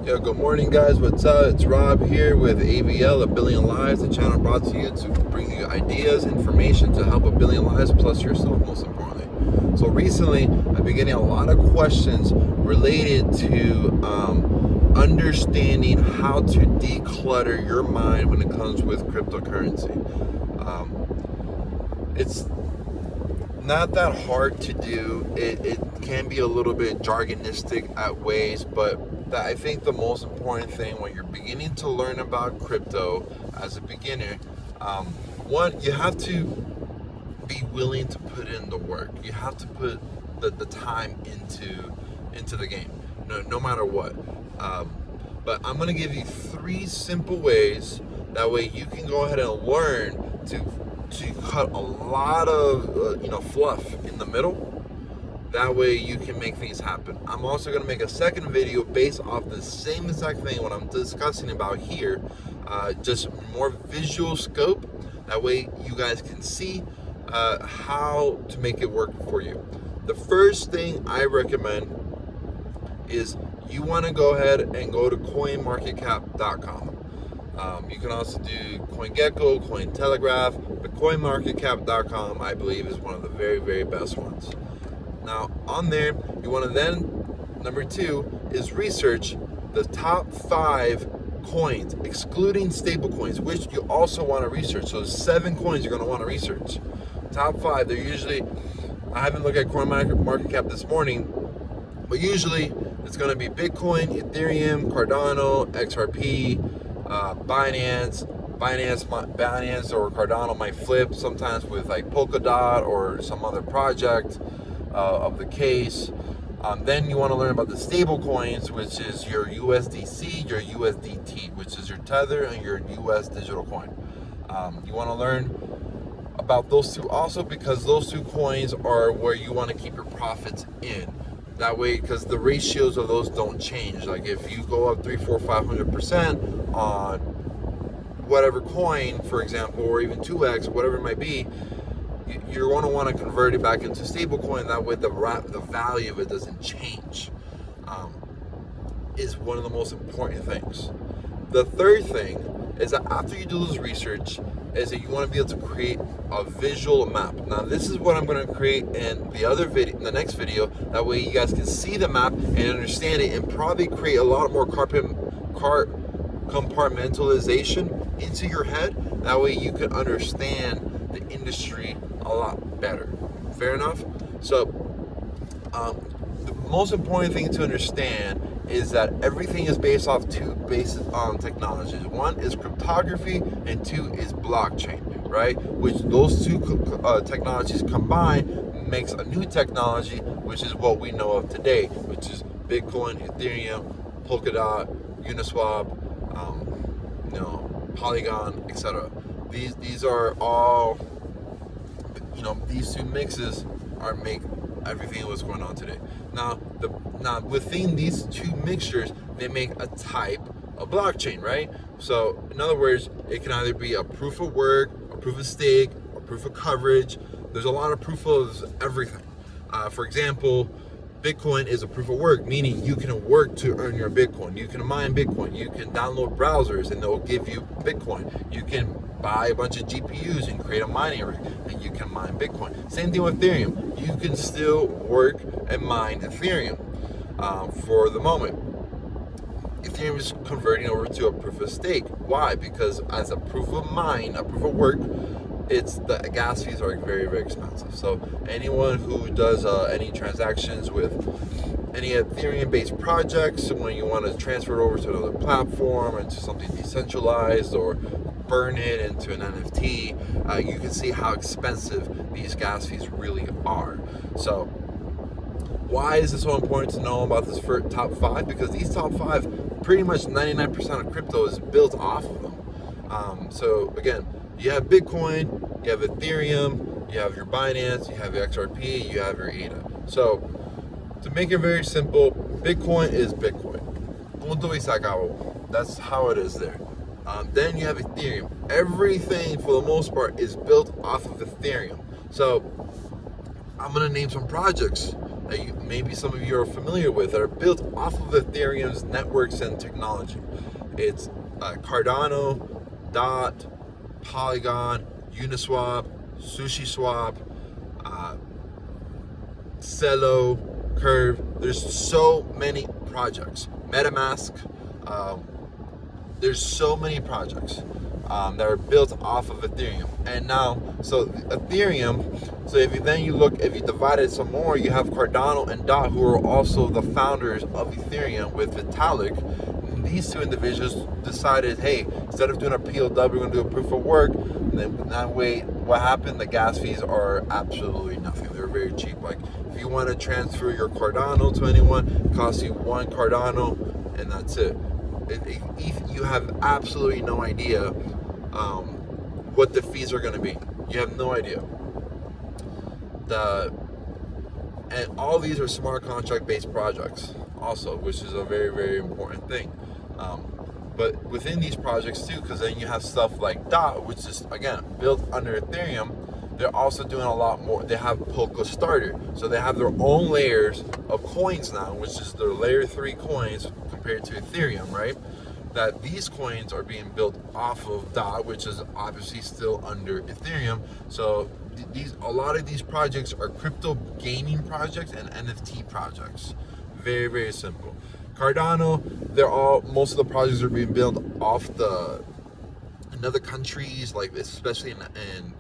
Yo, good morning, guys. What's up? It's Rob here with ABL, A Billion Lives, the channel brought to you to bring you ideas, information to help a billion lives, plus yourself, most importantly. So recently, I've been getting a lot of questions related to understanding how to declutter your mind when it comes with cryptocurrency. It's not that hard to do. It can be a little bit jargonistic at ways, but I think the most important thing when you're beginning to learn about crypto as a beginner, one, you have to be willing to put in the work. You have to put the time into the game, no matter what. But I'm gonna give you 3 simple ways. That way you can go ahead and learn to cut a lot of fluff in the middle. That way you can make things happen. I'm also going to make a second video based off the same exact thing what I'm discussing about here, just more visual scope. That way you guys can see how to make it work for you. The first thing I recommend is you want to go ahead and go to coinmarketcap.com. You can also do CoinGecko, Cointelegraph, but CoinMarketCap.com, I believe, is one of the very, very best ones. Now, on there, you want to then, number 2, is research the top 5 coins, excluding stable coins, which you also want to research. So 7 coins you're going to want to research. Top 5, they're usually, I haven't looked at CoinMarketCap this morning, but usually it's going to be Bitcoin, Ethereum, Cardano, XRP, Binance or Cardano might flip sometimes with like Polkadot or some other project of the case. Then you want to learn about the stable coins, which is your USDC, your USDT, which is your Tether and your US digital coin. You want to learn about those two also because those 2 coins are where you want to keep your profits in. That way, because the ratios of those don't change. Like if you go up 300, 400, 500% on whatever coin, for example, or even 2x, whatever it might be, you're going to want to convert it back into stable coin. That way the value of it doesn't change. Is one of the most important things. The third thing is that after you do this research, is that you want to be able to create a visual map. Now, this is what I'm going to create in the other video, in the next video. That way, you guys can see the map and understand it, and probably create a lot more compartmentalization into your head. That way, you can understand the industry a lot better. Fair enough? So, the most important thing to understand is that everything is based off 2 basic technologies. 1 is cryptography and 2 is blockchain, right? Which those 2 technologies combined makes a new technology, which is what we know of today, which is Bitcoin, Ethereum, Polkadot, Uniswap, Polygon, etc. These are all, these 2 mixes make everything what's going on today. Now within these 2 mixtures, they make a type of blockchain, right? So in other words, it can either be a proof of work, a proof of stake, a proof of coverage. There's a lot of proof of everything. For example, Bitcoin is a proof of work, meaning you can work to earn your Bitcoin. You can mine Bitcoin. You can download browsers and they'll give you Bitcoin. You can buy a bunch of GPUs and create a mining rig and you can mine Bitcoin. Same thing with Ethereum. You can still work and mine Ethereum for the moment. Ethereum is converting over to a proof of stake. Why? Because as a proof of mine, a proof of work, the gas fees are very, very expensive. So anyone who does any transactions with any Ethereum-based projects, when you want to transfer it over to another platform, into something decentralized, or burn it into an NFT, you can see how expensive these gas fees really are. So why is it so important to know about this for top 5? Because these top 5, pretty much 99% of crypto is built off of them. So again, you have Bitcoin, you have Ethereum, you have your Binance, you have your XRP, you have your ADA. So to make it very simple, Bitcoin is Bitcoin. Punto y se acabó. That's how it is there. Then you have Ethereum. Everything, for the most part, is built off of Ethereum. So I'm gonna name some projects that maybe some of you are familiar with that are built off of Ethereum's networks and technology. It's Cardano, Dot, Polygon, Uniswap, SushiSwap, Celo, Curve. There's so many projects. MetaMask. There's so many projects that are built off of Ethereum. And now, so Ethereum, so if you divide it some more, you have Cardano and Dot, who are also the founders of Ethereum with Vitalik. And these two individuals decided, hey, instead of doing a POW, we're going to do a proof of work. And then that way, what happened? The gas fees are absolutely nothing. They're very cheap. Like, if you want to transfer your Cardano to anyone, it costs you one Cardano, and that's it. You have absolutely no idea what the fees are going to be. You have no idea. And all these are smart contract based projects also, which is a very, very important thing. But within these projects too, because then you have stuff like Dot, which is again built under Ethereum. They're also doing a lot more. They have Polka Starter, so they have their own layers of coins now, which is their layer 3 coins compared to Ethereum, right? That these coins are being built off of Dot, which is obviously still under Ethereum. So a lot of these projects are crypto gaming projects and NFT projects. Very, very simple. Cardano, most of the projects are being built off in other countries, like especially in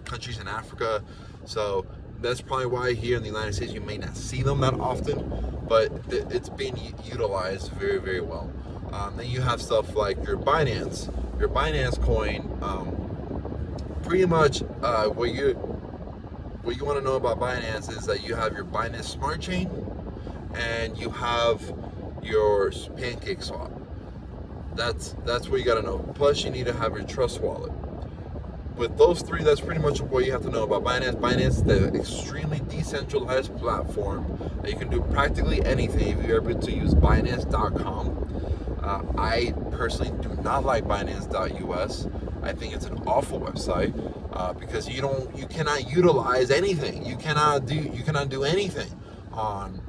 countries in Africa. So that's probably why here in the United States you may not see them that often, but it's being utilized very, very well. Then you have stuff like your Binance coin. Pretty much what you want to know about Binance is that you have your Binance Smart Chain and you have your Pancake Swap. That's what you got to know. Plus, you need to have your Trust Wallet. With those three, that's pretty much what you have to know about Binance. Binance is the extremely decentralized platform that you can do practically anything if you're able to use Binance.com. I personally do not like Binance.us. I think it's an awful website because you cannot utilize anything. You cannot do anything on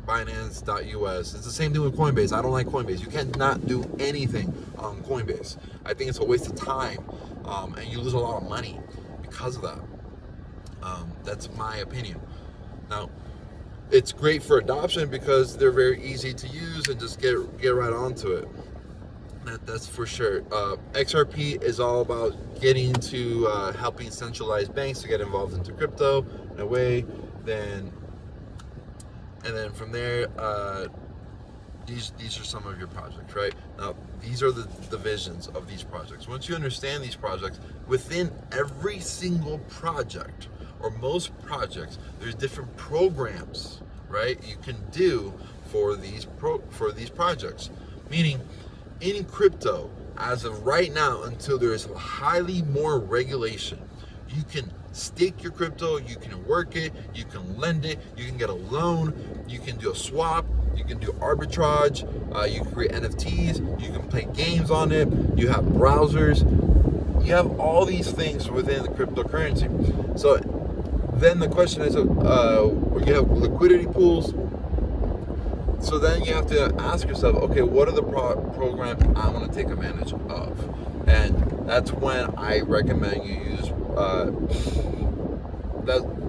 Binance.us. It's the same thing with Coinbase. I don't like Coinbase. You cannot do anything on Coinbase. I think it's a waste of time, and you lose a lot of money because of that. That's my opinion. Now, it's great for adoption because they're very easy to use and just get right onto it. That's for sure. XRP is all about getting to helping centralized banks to get involved into crypto in a way. And then from there, these are some of your projects, right? Now, these are the divisions of these projects. Once you understand these projects, within every single project, or most projects, there's different programs, right? You can do for these projects. Meaning, in crypto, as of right now, until there is highly more regulation, you can stake your crypto, you can work it, you can lend it, you can get a loan, you can do a swap, you can do arbitrage, you can create NFTs, you can play games on it, you have browsers, you have all these things within the cryptocurrency. So then the question is, you have liquidity pools. So then you have to ask yourself, okay, what are the programs I want to take advantage of? And that's when I recommend you use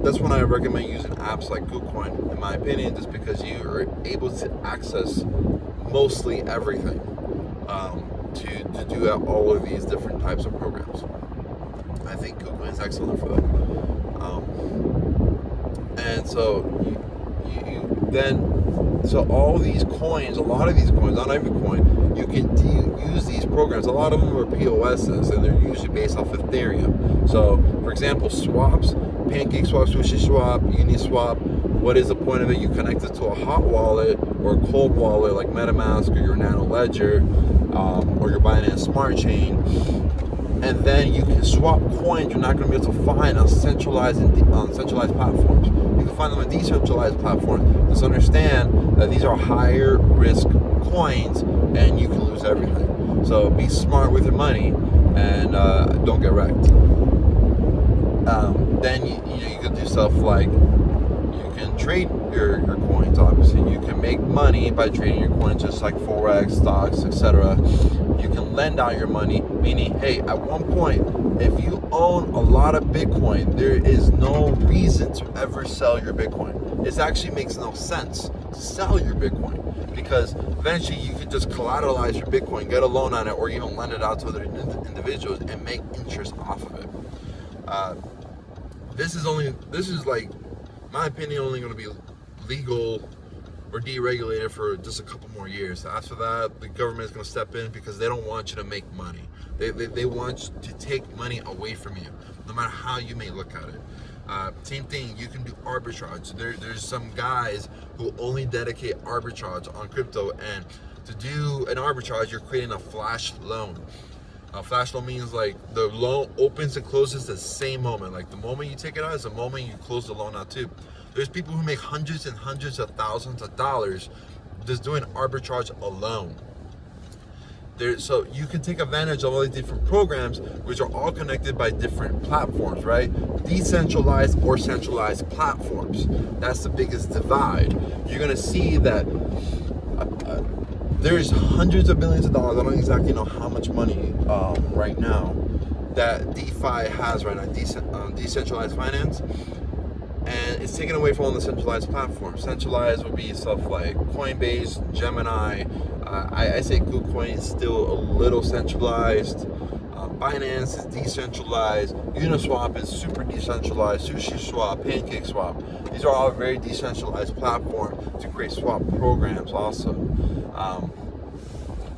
that's when I recommend using apps like KuCoin, in my opinion, just because you are able to access mostly everything to do all of these different types of programs. I think KuCoin is excellent for that. And so so all these coins, a lot of these coins, not every coin, you can use these programs. A lot of them are POSs, and they're usually based off Ethereum. So, for example, swaps, Pancake Swap, SushiSwap, Uniswap. What is the point of it? You connect it to a hot wallet or a cold wallet like MetaMask or your Nano Ledger or your Binance Smart Chain. And then you can swap coins you're not going to be able to find on centralized platforms. You can find them on decentralized platforms. Just understand that these are higher risk coins and you can lose everything. So be smart with your money and don't get wrecked. Then you can do stuff like you can trade your coins. Obviously, you can make money by trading your coins, just like forex, stocks, etc. You can lend out your money, meaning, hey, at one point, if you own a lot of Bitcoin, there is no reason to ever sell your Bitcoin. It actually makes no sense to sell your Bitcoin, because eventually you could just collateralize your Bitcoin, get a loan on it, or even lend it out to other individuals and make interest off of it. This is like, my opinion, only going to be legal or deregulated for just a couple more years. After that, the government is going to step in, because they don't want you to make money. They want to take money away from you, no matter how you may look at it. Same thing, you can do arbitrage. There's some guys who only dedicate arbitrage on crypto, and to do an arbitrage, you're creating a flash loan. A flash loan means like the loan opens and closes the same moment. Like the moment you take it out is the moment you close the loan out too. There's people who make hundreds and hundreds of thousands of dollars just doing arbitrage alone. So you can take advantage of all these different programs, which are all connected by different platforms, right? Decentralized or centralized platforms. That's the biggest divide. You're gonna see that there's hundreds of billions of dollars. I don't exactly know how much money right now that DeFi has right now, decentralized finance, and it's taken away from all the centralized platforms. Centralized would be stuff like Coinbase, Gemini. I say KuCoin is still a little centralized. Binance is decentralized. Uniswap is super decentralized. SushiSwap, PancakeSwap. These are all very decentralized platforms to create swap programs also.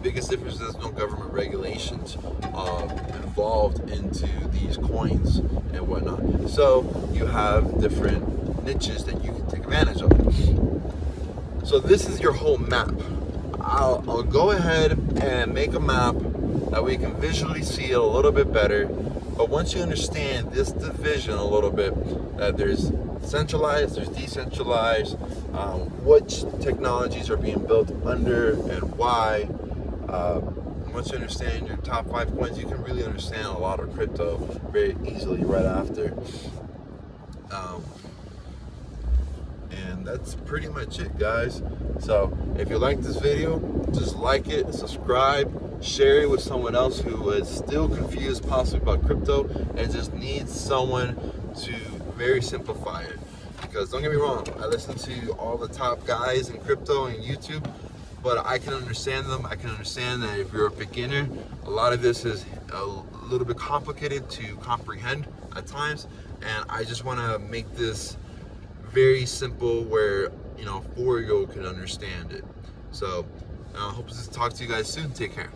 Biggest difference is there's no government regulations involved into these coins and whatnot. So you have different niches that you can take advantage of. So this is your whole map. I'll go ahead and make a map that we can visually see it a little bit better. But once you understand this division a little bit, that there's centralized, there's decentralized, which technologies are being built under and why. Once you understand your top 5 coins, you can really understand a lot of crypto very easily right after. And that's pretty much it, guys. So if you like this video, just like it, subscribe, share it with someone else who is still confused possibly about crypto and just needs someone to very simplify it. Because don't get me wrong, I listen to all the top guys in crypto and YouTube, but I can understand them. I can understand that if you're a beginner, a lot of this is a little bit complicated to comprehend at times, and I just want to make this very simple where, you know, 4-year-old can understand it. So I hope to talk to you guys soon. Take care.